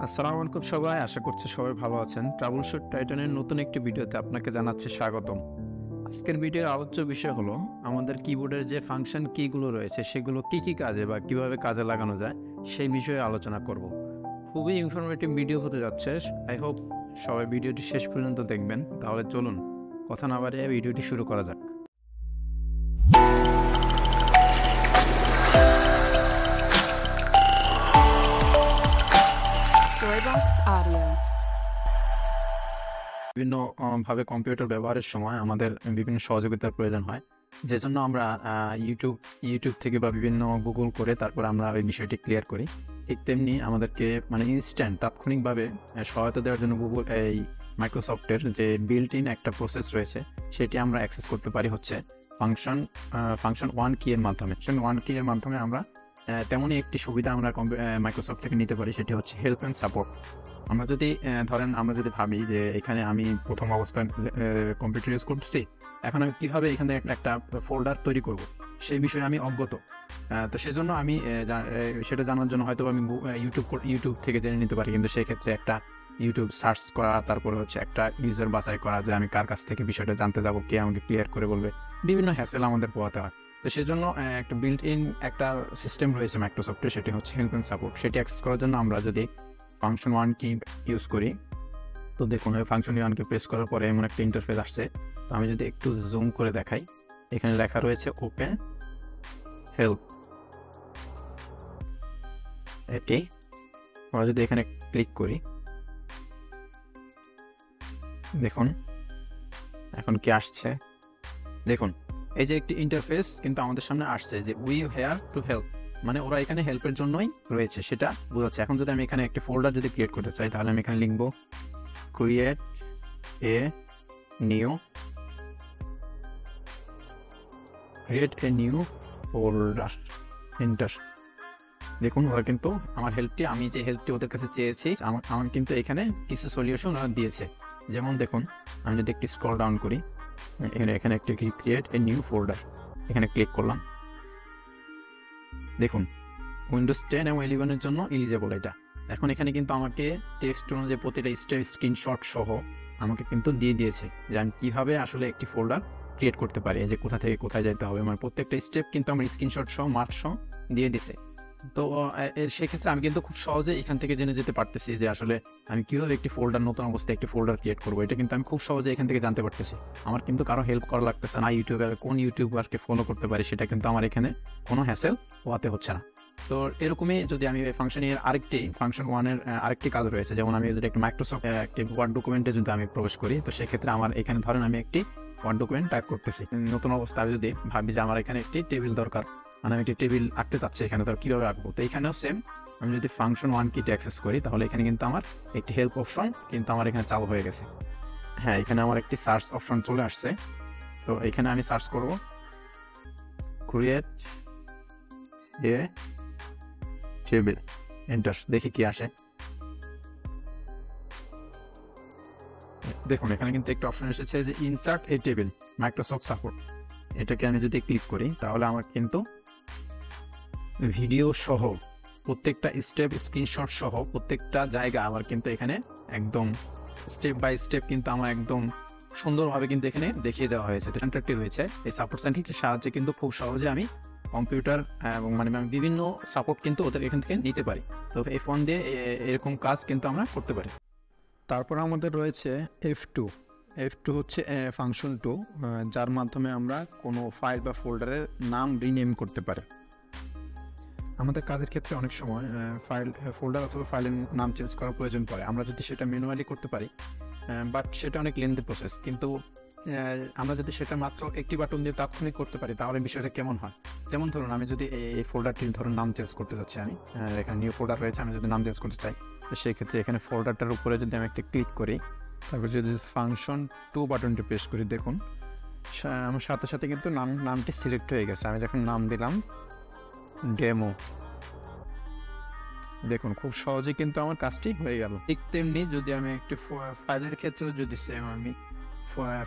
আসসালামু আলাইকুম সবাই, আশা করছি সবাই ভালো আছেন। ট্রাবল শুট টাইটানের নতুন একটি ভিডিওতে আপনাকে জানাচ্ছি স্বাগতম। আজকের ভিডিওর আলোচ্য বিষয় হলো আমাদের কিবোর্ডের যে ফাংশন কিগুলো রয়েছে সেগুলো কি কাজে বা কিভাবে কাজে লাগানো যায় সেই বিষয়ে আলোচনা করব। খুবই ইনফরমেটিভ ভিডিও হতে যাচ্ছে। আই হোপ সবাই ভিডিওটি শেষ পর্যন্ত দেখবেন। তাহলে চলুন কথা না বাড়িয়ে ভিডিওটি শুরু করা যাক। বিভিন্ন ভাবে কম্পিউটার ব্যবহারের সময় আমাদের বিভিন্ন সহযোগিতার প্রয়োজন হয়, যে জন্য আমরা ইউটিউব থেকে বা বিভিন্ন গুগল করে তারপর আমরা ওই বিষয়টি ক্লিয়ার করি। ঠিক তেমনি আমাদেরকে ইনস্ট্যান্ট তাৎক্ষণিকভাবে সহায়তা দেওয়ার জন্য এই মাইক্রোসফটের যে বিল্ট ইন একটা প্রসেস রয়েছে সেটি আমরা অ্যাক্সেস করতে পারি হচ্ছে ফাংশন ওয়ান কি এর মাধ্যমে। আমরা তেমনই একটি সুবিধা আমরা মাইক্রোসফট থেকে নিতে পারি, সেটি হচ্ছে হেল্প অ্যান্ড সাপোর্ট। আমরা যদি ভাবি যে এখানে আমি প্রথম অবস্থায় কম্পিউটার ইউজ করতেছি, এখন আমি কীভাবে এখানে একটা ফোল্ডার তৈরি করব সেই বিষয়ে আমি অবগত। তো সেজন্য আমি সেটা জানার জন্য হয়তো আমি ইউটিউব থেকে জেনে নিতে পারি, কিন্তু সেই ক্ষেত্রে একটা ইউটিউব সার্চ করা, তারপরে হচ্ছে একটা ইউজার বাছাই করা যে আমি কার কাছ থেকে বিষয়টা জানতে যাবো, কে আমাকে ক্লিয়ার করে বলবে, বিভিন্ন হ্যাসেল আমাদের পোহাতে হয়। তো সেজন্য একটা বিল্ট ইন একটা সিস্টেম রয়েছে মাইক্রোসফটের, সেটি হচ্ছে হেল্প অ্যান্ড সাপোর্ট। সেটি অ্যাক্সেস করার জন্য আমরা যদি ফাংশন ওয়ান কি ইউজ করি, তো দেখুন ফাংশন ওয়ানকে প্রেস করার পরে এমন একটা ইন্টারফেস আসছে। তো আমি যদি একটু জুম করে দেখাই, এখানে লেখা রয়েছে ওপেন হেল্প। এটি আমরা যদি এখানে ক্লিক করি, দেখুন এখন কি আসছে। দেখুন এই যে একটি ইন্টারফেস কিন্তু আমাদের সামনে আসছে যে উই হেয়ার টু হেল্প, মানে ওরা এখানে হেল্পের জন্যই রয়েছে সেটা বোঝাচ্ছে। এখন যদি আমি এখানে একটি ফোল্ডার যদি ক্রিয়েট করতে চাই, তাহলে আমি এখানে লিখবো create a new folder, enter. দেখুন ওরা কিন্তু আমার আমি যে হেল্পটি ওদের কাছে চেয়েছি আমার কিন্তু এখানে কিছু সলিউশন ওরা দিয়েছে। যেমন দেখুন আমি যদি একটি স্ক্রল ডাউন করি, এখানে একটি ক্রিয়েট এ নিউ ফোল্ডার, এখানে ক্লিক করলাম। দেখুন উইন্ডোজ 10 এবং 11-এর জন্য এলিজেবল এটা। এখন এখানে কিন্তু আমাকে টেক্সট অনুযায়ী প্রতিটা স্টেপ স্ক্রিনশট সহ আমাকে কিন্তু দিয়ে দিয়েছে যে আমি কীভাবে আসলে একটি ফোল্ডার ক্রিয়েট করতে পারি, যে কোথা থেকে কোথায় যেতে হবে, প্রত্যেকটা স্টেপ কিন্তু আমার স্ক্রিনশট সহ মার্ক সহ দিয়ে দিছে। তো সেক্ষেত্রে আমি কিন্তু খুব সহজে এখান থেকে জেনে যেতে পারতেছি যে আসলে আমি কীভাবে একটি ফোল্ডার, নতুন অবস্থায় একটি ফোল্ডার ক্রিয়েট করবো। এটা কিন্তু আমি খুব সহজে এখান থেকে জানতে পারতেছি। আমার কিন্তু কারো হেল্প করা লাগতেছে না। কোন ইউটিউবারকে ফলো করতে পারি সেটা কিন্তু আমার এখানে কোনো হ্যাসেল হওয়াতে হচ্ছে না। তো এরকমই যদি আমি ফাংশন ওয়ানের আরেকটি কাজ রয়েছে, যেমন আমি যদি একটা মাইক্রোসফট একটি ওয়ার্ড ডকুমেন্টে যদি আমি প্রবেশ করি, তো সেক্ষেত্রে আমার এখানে ধরেন আমি একটি ওয়ার্ড ডকুমেন্ট টাইপ করতেছি। নতুন অবস্থায় যদি ভাবি যে আমার এখানে একটি টেবিল দরকার, আমি একটি টেবিল আঁকতে চাচ্ছি, এখানে তো কীভাবে আঁকবো। তো এখানেও সেম, আমি যদি ফাংশন ওয়ান কিতে অ্যাক্সেস করি, তাহলে এখানে কিন্তু আমার একটি হেল্প অপশন কিন্তু আমার এখানে চালু হয়ে গেছে। হ্যাঁ, এখানে আমার একটি সার্চ অপশন চলে আসছে। তো এখানে আমি সার্চ করব ক্রিয়েট এ টেবিল, এন্টার, দেখি কি আসে। দেখুন এখানে কিন্তু একটা অপশন এসেছে যে insert a table Microsoft support. এটাকে আমি যদি ক্লিক করি, তাহলে আমার কিন্তু ভিডিও সহ প্রত্যেকটা স্টেপ স্ক্রিনশট সহ প্রত্যেকটা জায়গা আমার কিন্তু এখানে একদম স্টেপ বাই স্টেপ কিন্তু আমার একদম সুন্দরভাবে কিন্তু এখানে দেখিয়ে দেওয়া হয়েছে। সেন্টারটি রয়েছে, এই সাপোর্ট সেন্টারটির সাহায্যে কিন্তু খুব সহজে আমি কম্পিউটার এবং বিভিন্ন সাপোর্ট কিন্তু ওদের এখান থেকে নিতে পারি। তো F1 দিয়ে এরকম কাজ কিন্তু আমরা করতে পারি। তারপর আমাদের রয়েছে F2 হচ্ছে ফাংশন 2, যার মাধ্যমে আমরা কোনো ফাইল বা ফোল্ডারের নাম রিনেম করতে পারি। আমাদের কাজের ক্ষেত্রে অনেক সময় ফোল্ডার অথবা ফাইলের নাম চেঞ্জ করার প্রয়োজন পড়ে। আমরা যদি সেটা ম্যানুয়ালি করতে পারি, বাট সেটা অনেক লেন্দি প্রসেস, কিন্তু আমরা যদি সেটা মাত্র একটি বাটন দিয়ে তাৎক্ষণিক করতে পারি, তাহলে বিষয়টা কেমন হয়। যেমন ধরুন আমি যদি এই ফোল্ডারটির নাম চেঞ্জ করতে চাচ্ছি, আমি এখানে নিউ ফোল্ডার রয়েছে, আমি যদি নাম চেঞ্জ করতে চাই, তো সেই ক্ষেত্রে এখানে ফোল্ডারটার উপরে যদি আমি একটা ক্লিক করি, তারপর যদি ফাংশন 2 বাটনটি প্রেস করি, দেখুন আমার সাথে সাথে কিন্তু নামটি সিলেক্ট হয়ে গেছে। আমি যখন নাম দিলাম ডেমো, দেখুন খুব সহজে কিন্তু আমার কাজটি হয়ে গেল। ঠিক তেমনি যদি আমি একটি ফাইলের ক্ষেত্রে যদি সেম আমি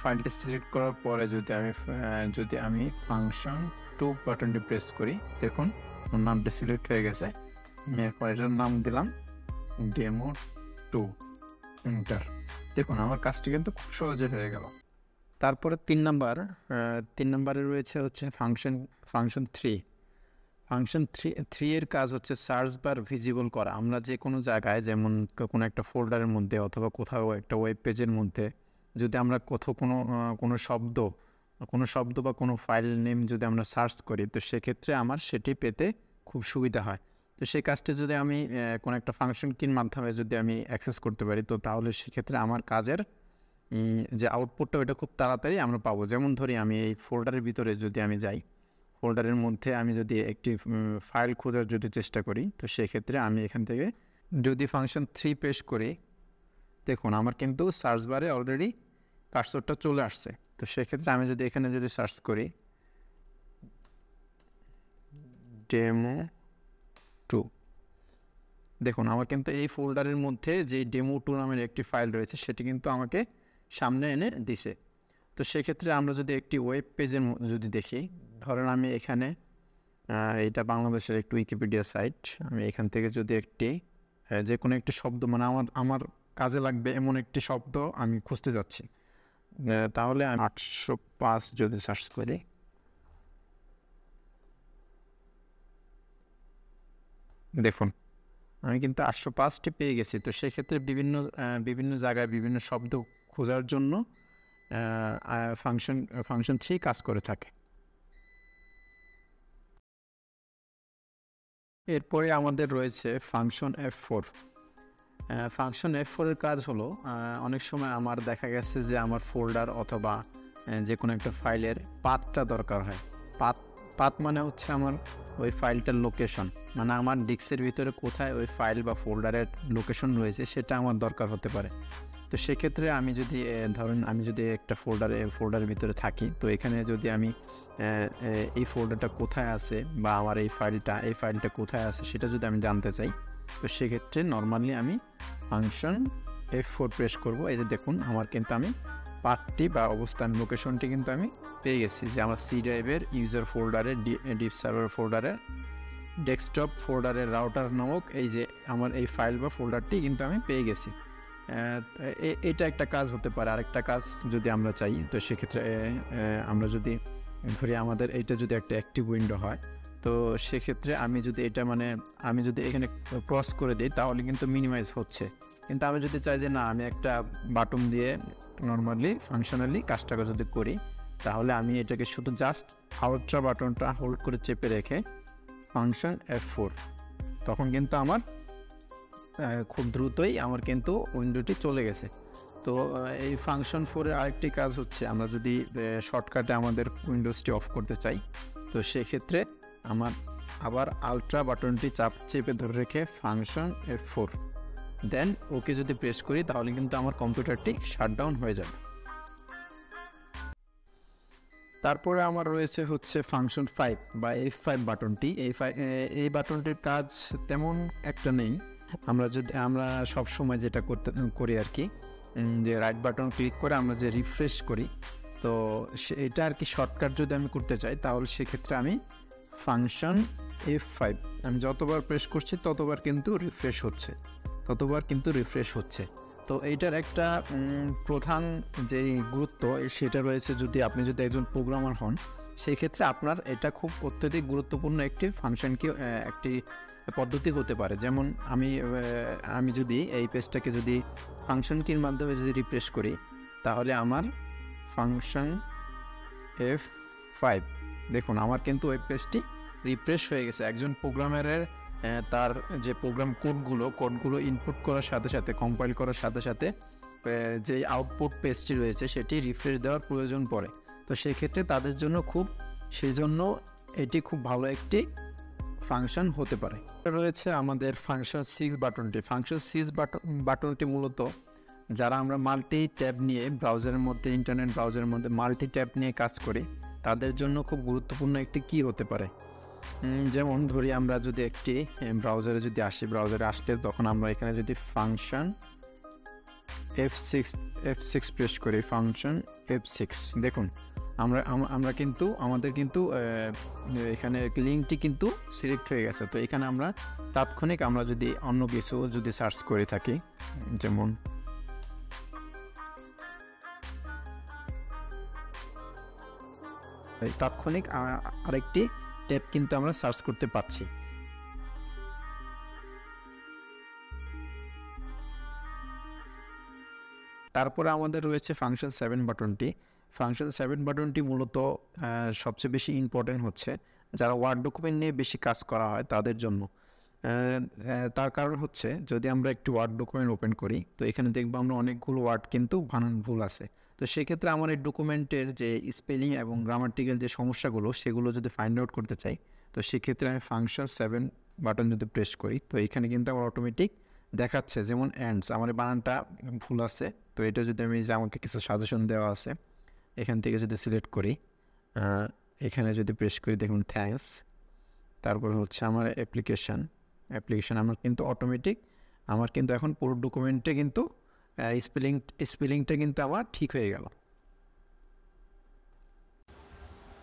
ফাইলটি সিলেক্ট করার পরে যদি আমি ফাংশন 2 বাটনটি প্রেস করি, দেখুন নামটি সিলেক্ট হয়ে গেছে। আমি এরপর এটার নাম দিলাম demo2 এন্টার। দেখুন আমার কাজটি কিন্তু খুব সহজে হয়ে গেল। তারপরে 3 নাম্বারে রয়েছে হচ্ছে ফাংশন 3। ফাংশন 3 এর কাজ হচ্ছে সার্চ বার ভিজিবল করা। আমরা যে কোনো জায়গায়, যেমন কোনো একটা ফোল্ডারের মধ্যে অথবা কোথাও একটা ওয়েব পেজের মধ্যে যদি আমরা কোথাও কোনো শব্দ বা কোনো ফাইল নেম যদি আমরা সার্চ করি, তো সেক্ষেত্রে আমার সেটি পেতে খুব সুবিধা হয়। তো সেই কাজটি যদি আমি কোনো একটা ফাংশন কির মাধ্যমে যদি আমি অ্যাক্সেস করতে পারি, তো তাহলে সেক্ষেত্রে আমার কাজের যে আউটপুটটা ওটা খুব তাড়াতাড়ি আমরা পাবো। যেমন ধরি আমি এই ফোল্ডারের ভিতরে যদি আমি যাই, ফোল্ডারের মধ্যে আমি যদি একটি ফাইল খোঁজার যদি চেষ্টা করি, তো সেক্ষেত্রে আমি এখান থেকে যদি ফাংশন 3 পেশ করি, দেখুন আমার কিন্তু সার্চ বারে অলরেডি কার্সরটা চলে আসছে। তো সেক্ষেত্রে আমি যদি এখানে যদি সার্চ করি demo2, দেখুন আমার কিন্তু এই ফোল্ডারের মধ্যে যে demo2 নামের একটি ফাইল রয়েছে সেটি কিন্তু আমাকে সামনে এনে দিছে। তো সেক্ষেত্রে আমরা যদি একটি ওয়েব পেজের যদি দেখি, ধরেন আমি এখানে এটা বাংলাদেশের একটি উইকিপিডিয়া সাইট, আমি এখান থেকে যদি একটি যে কোনো একটি শব্দ, মানে আমার কাজে লাগবে এমন একটি শব্দ আমি খুঁজতে যাচ্ছি, তাহলে আমি 805 যদি সার্চ করি, দেখুন আমি কিন্তু 805টি পেয়ে গেছি। তো সেক্ষেত্রে বিভিন্ন জায়গায় বিভিন্ন শব্দ খোঁজার জন্য ফাংশন 3 কাজ করে থাকে। এরপরে আমাদের রয়েছে ফাংশন F4। ফাংশন F4 এর কাজ হলো, অনেক সময় আমার দেখা গেছে যে আমার ফোল্ডার অথবা যে কোনো একটা ফাইলের পাথটা দরকার হয়। পাথ মানে হচ্ছে আমার ওই ফাইলটার লোকেশন, মানে আমার ডিস্কের ভিতরে কোথায় ওই ফাইল বা ফোল্ডারের লোকেশন রয়েছে সেটা আমার দরকার হতে পারে। তো সেক্ষেত্রে আমি যদি ধরুন আমি যদি একটা ফোল্ডারের ভিতরে থাকি, তো এখানে যদি আমি এই ফোল্ডারটা কোথায় আছে বা আমার এই ফাইলটা কোথায় আছে সেটা যদি আমি জানতে চাই, তো সেক্ষেত্রে নর্মালি আমি ফাংশন F4 প্রেস করব। এই যে দেখুন আমার কিন্তু আমি পাথটি বা অবস্থান লোকেশনটি কিন্তু আমি পেয়ে গেছি, যে আমার সি ড্রাইভের ইউজার ফোল্ডারের ডিপ সার্ভার ফোল্ডারের ডেস্কটপ ফোল্ডারের রাউটার নামক এই যে আমার এই ফাইল বা ফোল্ডারটি কিন্তু আমি পেয়ে গেছি। এটা একটা কাজ হতে পারে। আরেকটা কাজ যদি আমরা চাই, তো সেক্ষেত্রে আমরা যদি ধরি আমাদের এইটা যদি একটা অ্যাক্টিভ উইন্ডো হয়, তো সেক্ষেত্রে আমি যদি এখানে ক্রস করে দিই তাহলে কিন্তু মিনিমাইজ হচ্ছে। কিন্তু আমি যদি চাই যে না, আমি একটা বাটন দিয়ে নর্মালি ফাংশনালি কাজটাকে যদি করি, তাহলে আমি এটাকে শুধু জাস্ট আল্ট্রা বাটনটা হোল্ড করে চেপে রেখে ফাংশন F4, তখন কিন্তু আমার খুব দ্রুতই আমার কিন্তু উইন্ডোটি চলে গেছে। তো এই ফাংশন 4 এর আরেকটি কাজ হচ্ছে, আমরা যদি শর্টকাটে আমাদের উইন্ডোজটি অফ করতে চাই, তো সেক্ষেত্রে আমার আবার আল্ট্রা বাটনটি চেপে ধরে রেখে ফাংশন F4 দেন ওকে যদি প্রেস করি, তাহলে কিন্তু আমার কম্পিউটারটি শাটডাউন হয়ে যাবে। তারপরে আমার রয়েছে হচ্ছে ফাংশন 5 বা F5 বাটনটি। এই বাটনটির কাজ তেমন একটা নেই। আমরা সব সময় যেটা করি আর কি, যে রাইট বাটন ক্লিক করে আমরা যে রিফ্রেশ করি, তো এটা আর কি শর্টকাট যদি আমি করতে চাই, তাহলে সেক্ষেত্রে আমি ফাংশন F5 আমি যতবার প্রেস করছি ততবার কিন্তু রিফ্রেশ হচ্ছে। তো এইটার একটা প্রধান যেই গুরুত্ব সেটা রয়েছে, আপনি যদি একজন প্রোগ্রামার হন, সেই ক্ষেত্রে আপনার এটা খুব অত্যধিক গুরুত্বপূর্ণ একটি একটি পদ্ধতি হতে পারে। যেমন আমি যদি এই পেজটাকে যদি ফাংশন কির মাধ্যমে যদি রিফ্রেশ করি, তাহলে আমার ফাংশন F5 দেখুন আমার কিন্তু ওয়েব পেজটি রিফ্রেশ হয়ে গেছে। একজন প্রোগ্রামারের তার যে প্রোগ্রাম কোডগুলো ইনপুট করার সাথে সাথে, কম্পাইল করার সাথে সাথে যে আউটপুট পেজটি রয়েছে সেটি রিফ্রেশ দেওয়ার প্রয়োজন পড়ে। তো সেক্ষেত্রে তাদের জন্য সেজন্য এটি খুব ভালো একটি ফাংশন হতে পারে। রয়েছে আমাদের ফাংশন 6 বাটনটি। ফাংশন 6 বাটনটি মূলত যারা আমরা মাল্টি ট্যাব নিয়ে ইন্টারনেট ব্রাউজারের মধ্যে মাল্টি ট্যাব নিয়ে কাজ করি, তাদের জন্য খুব গুরুত্বপূর্ণ একটি কি হতে পারে। যেমন ধরি আমরা যদি একটি ব্রাউজারে আসলে তখন আমরা এখানে যদি ফাংশন F6 প্রেস করি, ফাংশন F6 দেখুন আমরা কিন্তু আমাদের কিন্তু এখানে লিঙ্কটি কিন্তু সিলেক্ট হয়ে গেছে। তো এখানে আমরা তাৎক্ষণিক আমরা যদি অন্য কিছু যদি সার্চ করে থাকি, যেমন তাৎক্ষণিক আরেকটি ট্যাব কিন্তু আমরা সার্চ করতে পারছি। তারপরে আমাদের রয়েছে ফাংশন 7 বাটনটি। ফাংশন 7 বাটনটি মূলত সবচেয়ে বেশি ইম্পর্টেন্ট হচ্ছে যারা ওয়ার্ড ডকুমেন্ট নিয়ে বেশি কাজ করা হয় তাদের জন্য। তার কারণ হচ্ছে যদি আমরা একটি ওয়ার্ড ডকুমেন্ট ওপেন করি, তো এখানে দেখবো আমরা অনেকগুলো ওয়ার্ড কিন্তু বানান ভুল আছে। তো সেক্ষেত্রে আমার এই ডকুমেন্টের যে স্পেলিং এবং গ্রামাটিক্যাল যে সমস্যাগুলো সেগুলো যদি ফাইন্ড আউট করতে চাই, তো সেক্ষেত্রে আমি ফাংশন 7 বাটন যদি প্রেস করি, তো এখানে কিন্তু আমার অটোমেটিক দেখাচ্ছে। যেমন অ্যান্ডস আমার বানানটা ভুল আছে, তো এটা যদি আমি যে আমাকে কিছু সাজেশন দেওয়া আছে এখান থেকে যদি সিলেক্ট করি, এখানে যদি প্রেস করি দেখুন থ্যাঙ্কস, তারপর হচ্ছে আমার অ্যাপ্লিকেশান আমার কিন্তু অটোমেটিক আমার কিন্তু এখন পুরো ডকুমেন্টে কিন্তু স্পেলিংটা কিন্তু আমার ঠিক হয়ে গেল।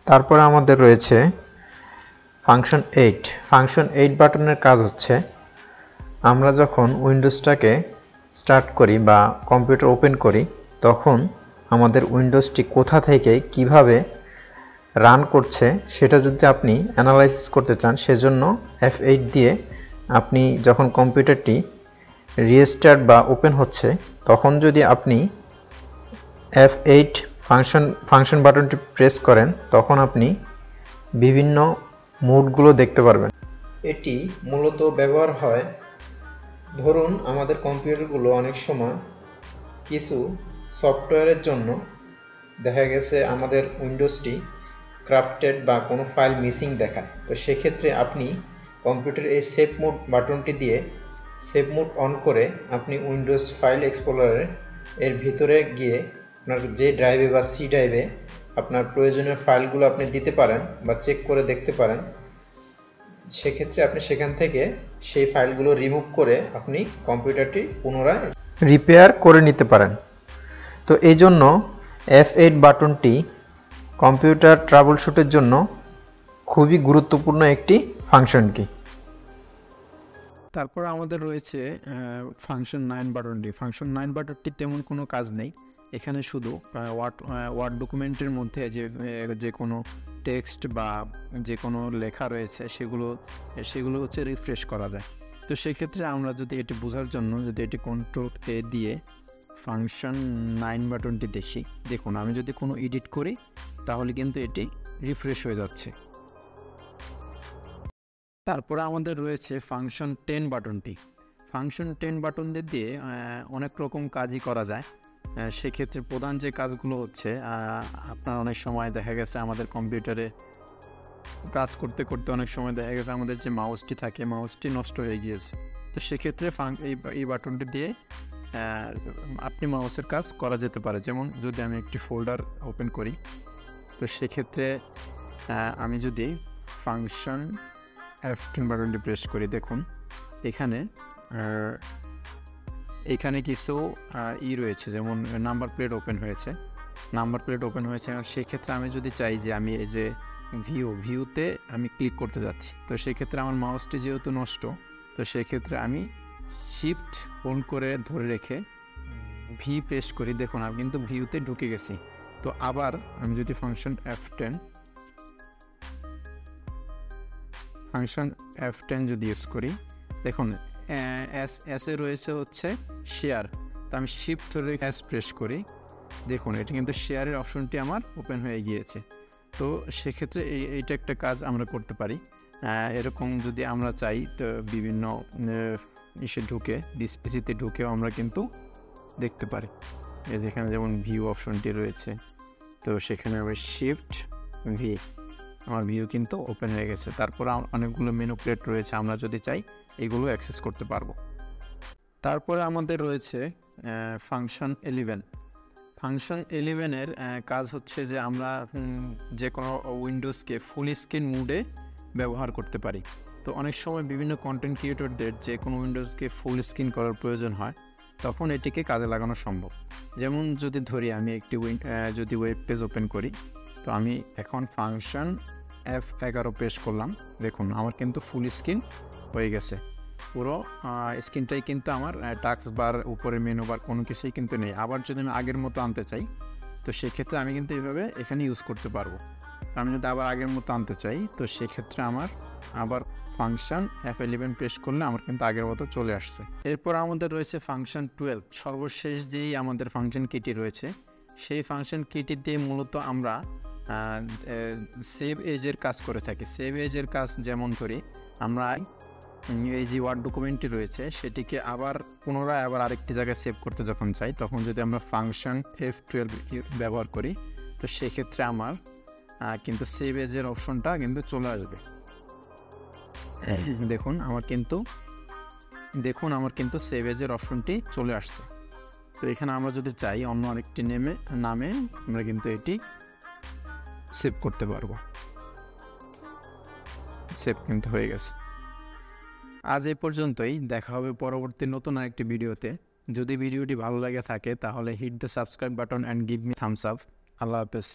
তারপর আমাদের রয়েছে ফাংশন 8। ফাংশন 8 বাটনের কাজ হচ্ছে আমরা যখন উইন্ডোজটাকে স্টার্ট করি বা কম্পিউটার ওপেন করি, তখন আমাদের উইন্ডোজটি কোথা থেকে কিভাবে রান করছে সেটা যদি আপনি অ্যানালাইসিস করতে চান, সেজন্য F8 দিয়ে আপনি যখন কম্পিউটারটি রিস্টার্ট বা ওপেন হচ্ছে তখন যদি আপনি F8 ফাংশন বাটনটি প্রেস করেন, তখন আপনি বিভিন্ন মোডগুলো দেখতে পারবেন। এটি মূলত ব্যবহার হয়, ধরুন আমাদের কম্পিউটারগুলো অনেক সময় কিছু সফটওয়্যারের জন্য দেখা গেছে আমাদের উইন্ডোজটি ক্রাপ্টেড বা কোনো ফাইল মিসিং দেখায়। তো সেক্ষেত্রে আপনি কম্পিউটারের এই সেভ মোড বাটনটি দিয়ে সেভ মোড অন করে আপনি উইন্ডোজ ফাইল এক্সপ্লোরারের এর ভিতরে গিয়ে আপনার যে ড্রাইভে বা সি ড্রাইভে আপনার প্রয়োজনীয় ফাইলগুলো আপনি দিতে পারেন বা চেক করে দেখতে পারেন। সেক্ষেত্রে আপনি সেখান থেকে সেই ফাইলগুলো রিমুভ করে আপনি কম্পিউটারটি পুনরায় রিপেয়ার করে নিতে পারেন। তো এই জন্য F8 বাটনটি কম্পিউটার ট্রাবল শুটের জন্য খুবই গুরুত্বপূর্ণ একটি ফাংশন কি। তারপর আমাদের রয়েছে ফাংশন 9 বাটনটি। ফাংশন 9 বাটনটি তেমন কোনো কাজ নেই, এখানে শুধু ওয়ার্ড ডকুমেন্টের মধ্যে যে কোনো টেক্সট বা যে কোনো লেখা রয়েছে সেগুলো হচ্ছে রিফ্রেশ করা যায়। তো সেক্ষেত্রে আমরা যদি এটি বোঝার জন্য যদি এটি কন্ট্রোল এ দিয়ে ফাংশন 9 বাটনটি দেখুন আমি যদি কোনো এডিট করি তাহলে কিন্তু এটি রিফ্রেশ হয়ে যাচ্ছে। তারপরে আমাদের রয়েছে ফাংশন 10 বাটনটি। ফাংশন 10 বাটন দিয়ে অনেক রকম কাজই করা যায়। সেক্ষেত্রে প্রধান যে কাজগুলো হচ্ছে আপনার অনেক সময় দেখা গেছে আমাদের কম্পিউটারে কাজ করতে করতে অনেক সময় দেখা গেছে আমাদের যে মাউসটি থাকে মাউসটি নষ্ট হয়ে গিয়েছে। তো সেক্ষেত্রে এই বাটনটি দিয়ে আপনি মাউসের কাজ করা যেতে পারে। যেমন যদি আমি একটি ফোল্ডার ওপেন করি, তো সেক্ষেত্রে আমি যদি ফাংশন F10 বাটনটি প্রেস করি, দেখুন এখানে কিছু রয়েছে, যেমন নাম্বার প্লেট ওপেন হয়েছে আর সেক্ষেত্রে আমি যদি চাই যে আমি এই যে ভিউতে আমি ক্লিক করতে যাচ্ছি, তো সেক্ষেত্রে আমার মাউসটি যেহেতু নষ্ট, তো সেক্ষেত্রে আমি শিফট হোল্ড করে ধরে রেখে ভি প্রেস করি, দেখুন আমি কিন্তু ভিউতে ঢুকে গেছি। তো আবার আমি যদি ফাংশন F10 যদি ইউজ করি, দেখুন এস এ রয়েছে হচ্ছে শেয়ার, তো আমি শিফট ধরে এস প্রেস করি, দেখুন এটা কিন্তু শেয়ারের অপশনটি আমার ওপেন হয়ে গিয়েছে। তো সেক্ষেত্রে এইটা একটা কাজ আমরা করতে পারি। এরকম যদি আমরা চাই তো বিভিন্ন ঢুকে ডিসপিসিতে ঢুকেও আমরা কিন্তু দেখতে পারি। যেখানে যেমন ভিউ অপশনটি রয়েছে, তো সেখানে আবার শিফট ভি আমার ভিউ কিন্তু ওপেন হয়ে গেছে। তারপর অনেকগুলো মেনু প্লেট রয়েছে, আমরা যদি চাই এগুলো অ্যাক্সেস করতে পারবো। তারপরে আমাদের রয়েছে ফাংশন 11। ফাংশন 11-এর কাজ হচ্ছে যে আমরা যে কোনো উইন্ডোজকে ফুল স্ক্রিন মোডে ব্যবহার করতে পারি। তো অনেক সময় বিভিন্ন কন্টেন্ট ক্রিয়েটরদের যে কোনো উইন্ডোজকে ফুল স্ক্রিন করার প্রয়োজন হয়, তখন এটিকে কাজে লাগানো সম্ভব। যেমন যদি ধরি আমি একটি যদি ওয়েব পেজ ওপেন করি, তো আমি এখন ফাংশন F11 প্রেস করলাম, দেখুন আমার কিন্তু ফুল স্ক্রিন হয়ে গেছে। পুরো স্ক্রিনটাই কিন্তু আমার টাস্ক বার, উপরে মেনু বার কোনো কিছুই কিন্তু নেই। আবার যদি আমি আগের মতো আনতে চাই তো সেক্ষেত্রে আমি কিন্তু এইভাবে এখানে ইউজ করতে পারবো। আমি যদি আবার আগের মতো আনতে চাই তো সেক্ষেত্রে আমার আবার ফাংশন F11 প্রেস করলে আমার কিন্তু আগের মতো চলে আসছে। এরপর আমাদের রয়েছে ফাংশন 12, সর্বশেষ যেই আমাদের ফাংশন কিটি রয়েছে সেই ফাংশন কিটি দিয়ে মূলত আমরা সেভ এজের কাজ করে থাকি। সেভ এজের কাজ যেমন ধরি, আমরা এই যে ওয়ার্ড ডকুমেন্টটি রয়েছে সেটিকে আবার পুনরায় আবার আরেকটি জায়গায় সেভ করতে যখন চাই, তখন যদি আমরা ফাংশন F12 ব্যবহার করি তো সেক্ষেত্রে আমার কিন্তু সেভ এজের অপশনটা কিন্তু চলে আসবে। দেখুন আমার কিন্তু সেভ এজের অপশনটি চলে আসছে। তো এখানে আমরা যদি চাই অন্য আরেকটি নামে আমরা কিন্তু এটি সেভ করতে পারবো। সেভ কিন্তু হয়ে গেছে। আজ এই পর্যন্তই, দেখা হবে পরবর্তী নতুন আরেকটি ভিডিওতে। যদি ভিডিওটি ভালো লাগে থাকে তাহলে hit the subscribe button and give me thumbs up. আল্লাহ হাফেজ।